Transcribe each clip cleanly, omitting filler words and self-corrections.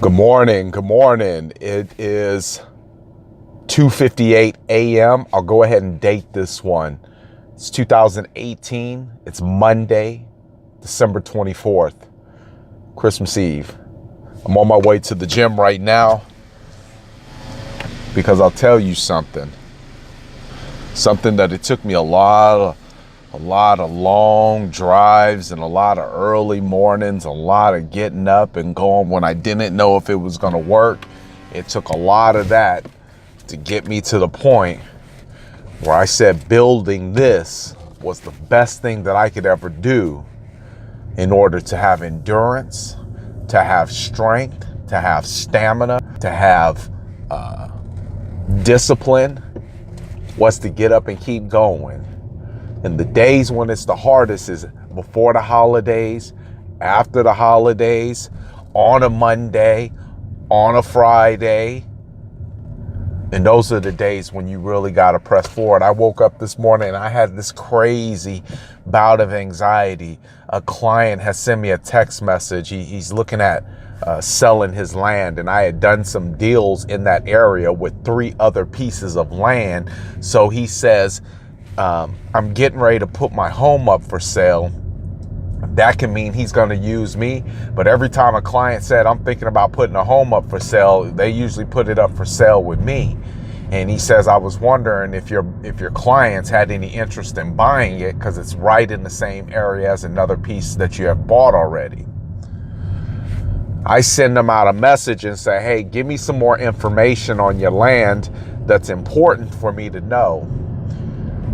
Good morning. Good morning. It is 2:58 a.m. I'll go ahead and date this one. It's 2018. It's Monday, December 24th, Christmas Eve. I'm on my way to the gym right now because I'll tell you something that it took me a lot of long drives and a lot of early mornings, a lot of getting up and going when I didn't know if it was going to work. It took a lot of that to get me to the point where I said building this was the best thing that I could ever do in order to have endurance, to have strength, to have stamina, to have discipline, was to get up and keep going. And the days when it's the hardest is before the holidays, after the holidays, on a Monday, on a Friday. And those are the days when you really got to press forward. I woke up this morning and I had this crazy bout of anxiety. A client has sent me a text message. He's looking at selling his land, and I had done some deals in that area with 3 other pieces of land. So he says, I'm getting ready to put my home up for sale. That can mean he's going to use me. But every time a client said, I'm thinking about putting a home up for sale, they usually put it up for sale with me. And he says, I was wondering if your clients had any interest in buying it because it's right in the same area as another piece that you have bought already. I send them out a message and say, hey, give me some more information on your land that's important for me to know.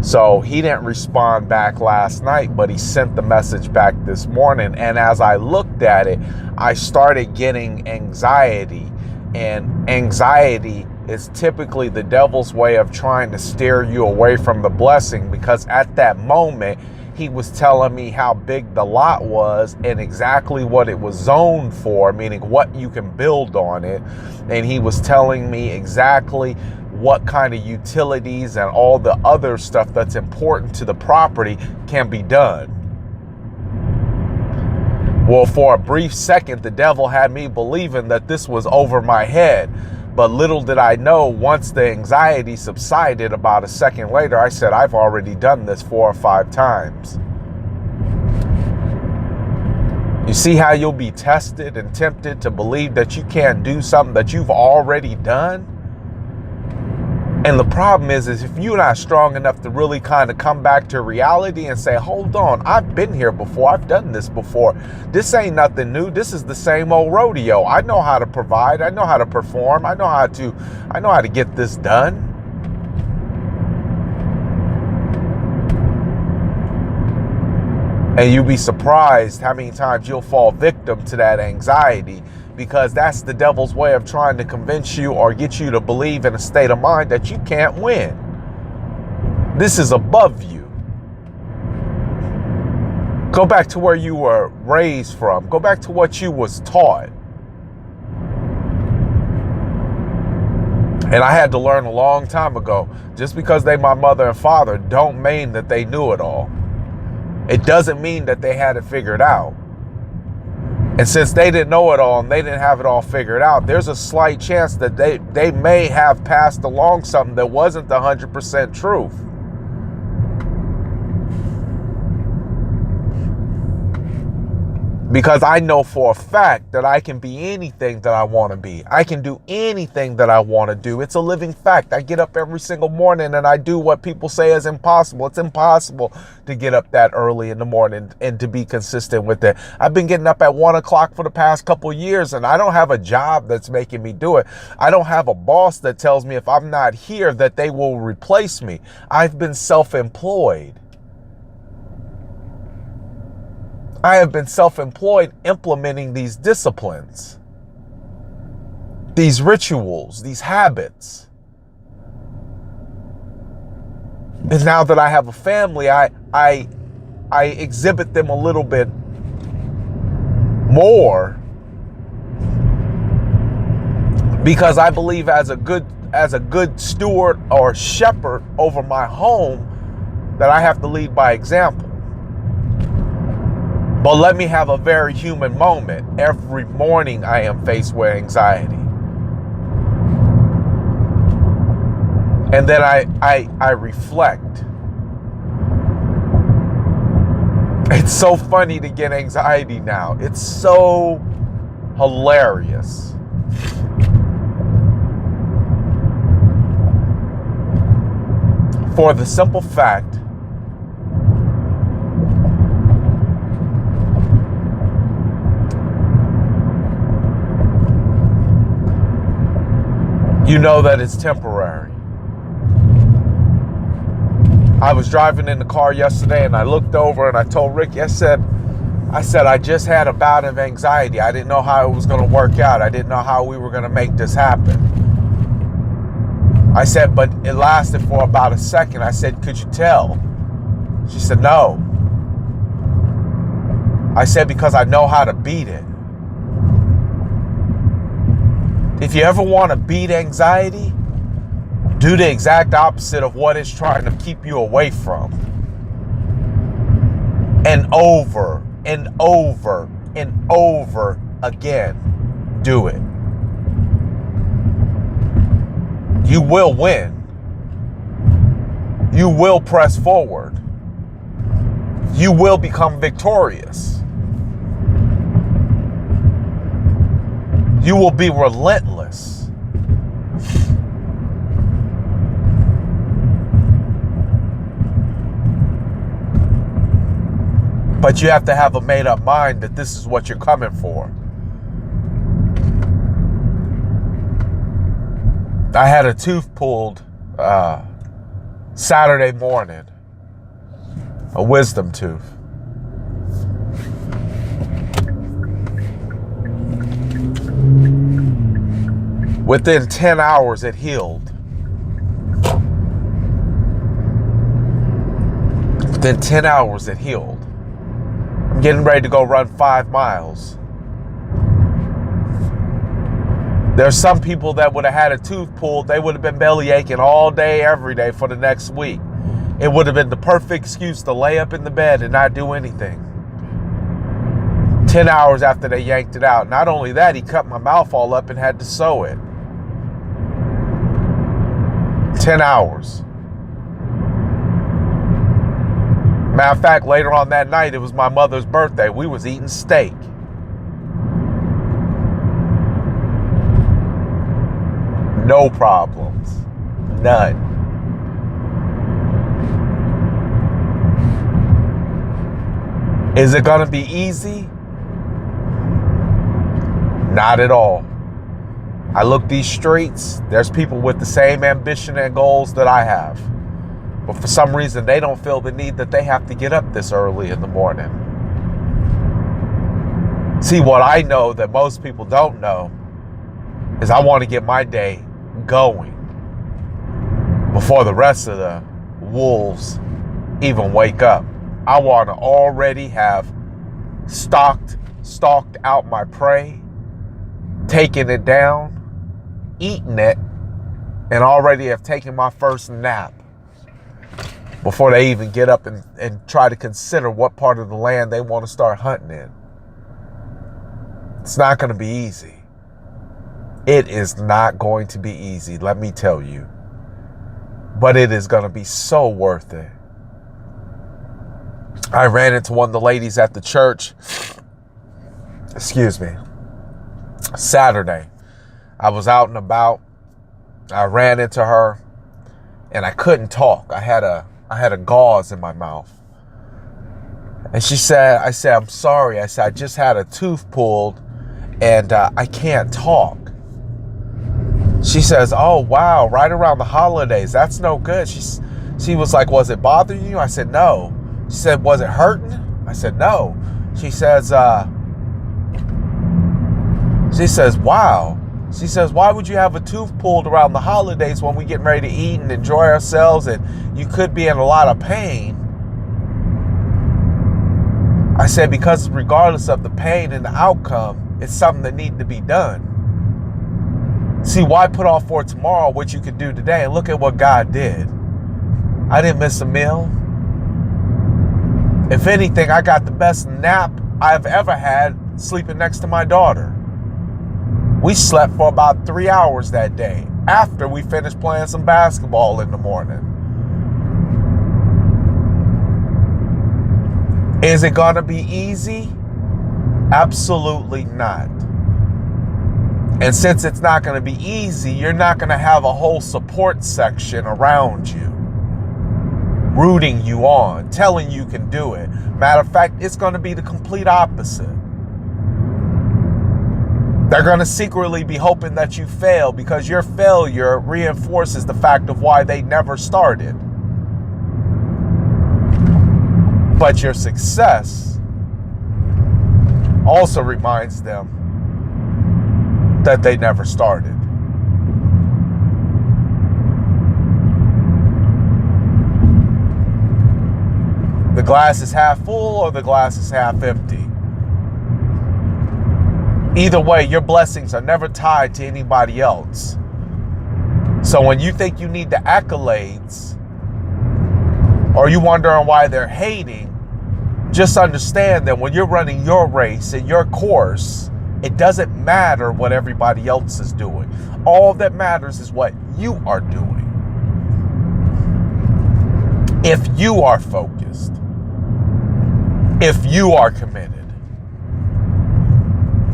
So he didn't respond back last night, but he sent the message back this morning. And as I looked at it, I started getting anxiety. And anxiety is typically the devil's way of trying to steer you away from the blessing, because at that moment, he was telling me how big the lot was and exactly what it was zoned for, meaning what you can build on it. And he was telling me exactly what kind of utilities and all the other stuff that's important to the property can be done. Well, for a brief second, the devil had me believing that this was over my head. But little did I know, once the anxiety subsided about a second later, I said, I've already done this 4 or 5 times. You see how you'll be tested and tempted to believe that you can't do something that you've already done? And the problem is if you're not strong enough to really kind of come back to reality and say, hold on, I've been here before. I've done this before. This ain't nothing new. This is the same old rodeo. I know how to provide. I know how to perform. I know how to get this done. And you'll be surprised how many times you'll fall victim to that anxiety, because that's the devil's way of trying to convince you or get you to believe in a state of mind that you can't win. This is above you. Go back to where you were raised from. Go back to what you was taught. And I had to learn a long time ago, just because they my mother and father don't mean that they knew it all. It doesn't mean that they had it figured out. And since they didn't know it all and they didn't have it all figured out, there's a slight chance that they may have passed along something that wasn't the 100% truth. Because I know for a fact that I can be anything that I want to be. I can do anything that I want to do. It's a living fact. I get up every single morning and I do what people say is impossible. It's impossible to get up that early in the morning and to be consistent with it. I've been getting up at 1 o'clock for the past couple years, and I don't have a job that's making me do it. I don't have a boss that tells me if I'm not here that they will replace me. I've been self-employed. I have been self-employed implementing these disciplines, these rituals, these habits. And now that I have a family, I exhibit them a little bit more, because I believe as a good steward or shepherd over my home that I have to lead by example. But let me have a very human moment. Every morning I am faced with anxiety. And then I reflect. It's so funny to get anxiety now. It's so hilarious. For the simple fact you know that it's temporary. I was driving in the car yesterday and I looked over and I told Ricky, I said, I just had a bout of anxiety. I didn't know how it was going to work out. I didn't know how we were going to make this happen. I said, but it lasted for about a second. I said, could you tell? She said, no. I said, because I know how to beat it. If you ever want to beat anxiety, do the exact opposite of what it's trying to keep you away from. And over and over and over again, do it. You will win. You will press forward. You will become victorious. You will be relentless. But you have to have a made-up mind that this is what you're coming for. I had a tooth pulled Saturday morning, a wisdom tooth. Within 10 hours, it healed. Within 10 hours, it healed. I'm getting ready to go run 5 miles. There's some people that would have had a tooth pulled. They would have been belly aching all day, every day for the next week. It would have been the perfect excuse to lay up in the bed and not do anything. 10 hours after they yanked it out. Not only that, he cut my mouth all up and had to sew it. 10 hours. Matter of fact, later on that night, it was my mother's birthday. We was eating steak. No problems. None. Is it gonna be easy? Not at all. I look these streets, there's people with the same ambition and goals that I have. But for some reason, they don't feel the need that they have to get up this early in the morning. See, what I know that most people don't know is I want to get my day going before the rest of the wolves even wake up. I want to already have stalked out my prey, taken it down, eaten it, and already have taken my first nap before they even get up and try to consider what part of the land they want to start hunting in. It's not going to be easy. It is not going to be easy, let me tell you. But it is going to be so worth it. I ran into one of the ladies at the church. Saturday. I was out and about. I ran into her and I couldn't talk. I had a gauze in my mouth. And I said, I'm sorry. I said, I just had a tooth pulled and I can't talk. She says, oh, wow, right around the holidays. That's no good. She was like, was it bothering you? I said, no. She said, was it hurting? I said, no. She says, wow. She says, why would you have a tooth pulled around the holidays when we getting ready to eat and enjoy ourselves and you could be in a lot of pain? I said, because regardless of the pain and the outcome, it's something that needs to be done. See, why put off for tomorrow what you could do today? And look at what God did. I didn't miss a meal. If anything, I got the best nap I've ever had sleeping next to my daughter. We slept for about 3 hours that day after we finished playing some basketball in the morning. Is it going to be easy? Absolutely not. And since it's not going to be easy, you're not going to have a whole support section around you, rooting you on, telling you can do it. Matter of fact, it's going to be the complete opposite. They're going to secretly be hoping that you fail because your failure reinforces the fact of why they never started. But your success also reminds them that they never started. The glass is half full or the glass is half empty. Either way, your blessings are never tied to anybody else. So when you think you need the accolades, or you wondering why they're hating, just understand that when you're running your race and your course, it doesn't matter what everybody else is doing. All that matters is what you are doing. If you are focused, if you are committed,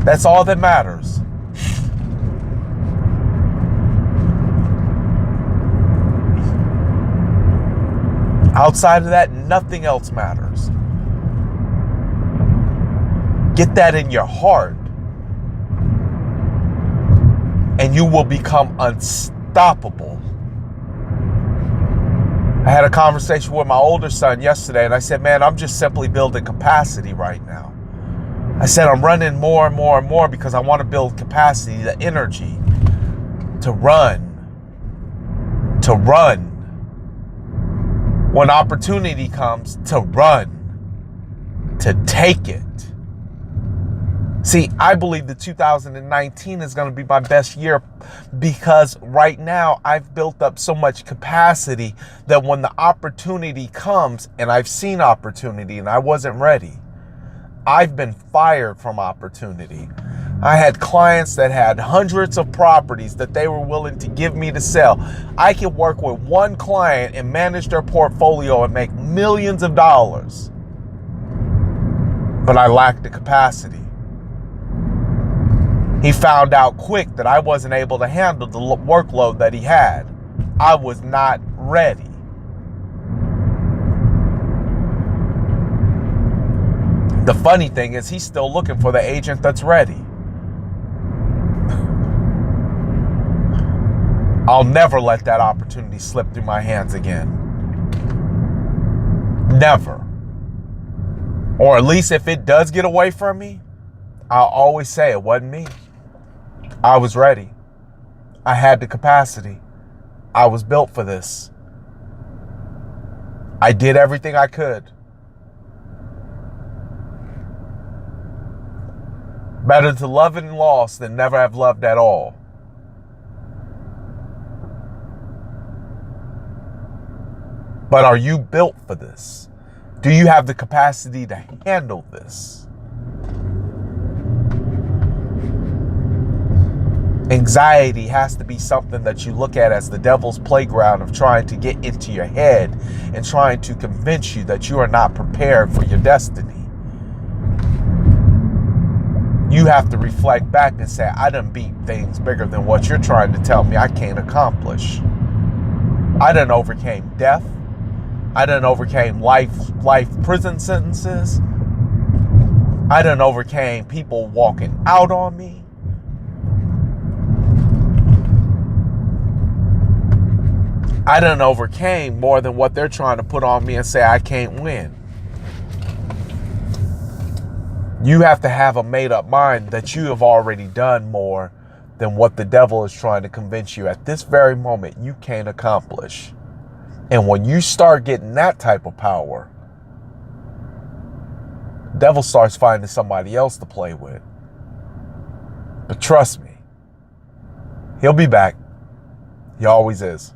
that's all that matters. Outside of that, nothing else matters. Get that in your heart, and you will become unstoppable. I had a conversation with my older son yesterday, and I said, man, I'm just simply building capacity right now. I said, I'm running more and more and more because I want to build capacity, the energy to run. When opportunity comes, to run, to take it. See, I believe that 2019 is going to be my best year because right now I've built up so much capacity that when the opportunity comes, and I've seen opportunity and I wasn't ready, I've been fired from opportunity. I had clients that had hundreds of properties that they were willing to give me to sell. I could work with one client and manage their portfolio and make millions of dollars. But I lacked the capacity. He found out quick that I wasn't able to handle the workload that he had. I was not ready. The funny thing is he's still looking for the agent that's ready. I'll never let that opportunity slip through my hands again. Never. Or at least if it does get away from me, I'll always say it wasn't me. I was ready. I had the capacity. I was built for this. I did everything I could. Better to love and lost than never have loved at all. But are you built for this? Do you have the capacity to handle this? Anxiety has to be something that you look at as the devil's playground of trying to get into your head and trying to convince you that you are not prepared for your destiny. You have to reflect back and say, I done beat things bigger than what you're trying to tell me I can't accomplish. I done overcame death. I done overcame life prison sentences. I done overcame people walking out on me. I done overcame more than what they're trying to put on me and say I can't win. You have to have a made-up mind that you have already done more than what the devil is trying to convince you at this very moment you can't accomplish. And when you start getting that type of power, the devil starts finding somebody else to play with. But trust me, he'll be back. He always is.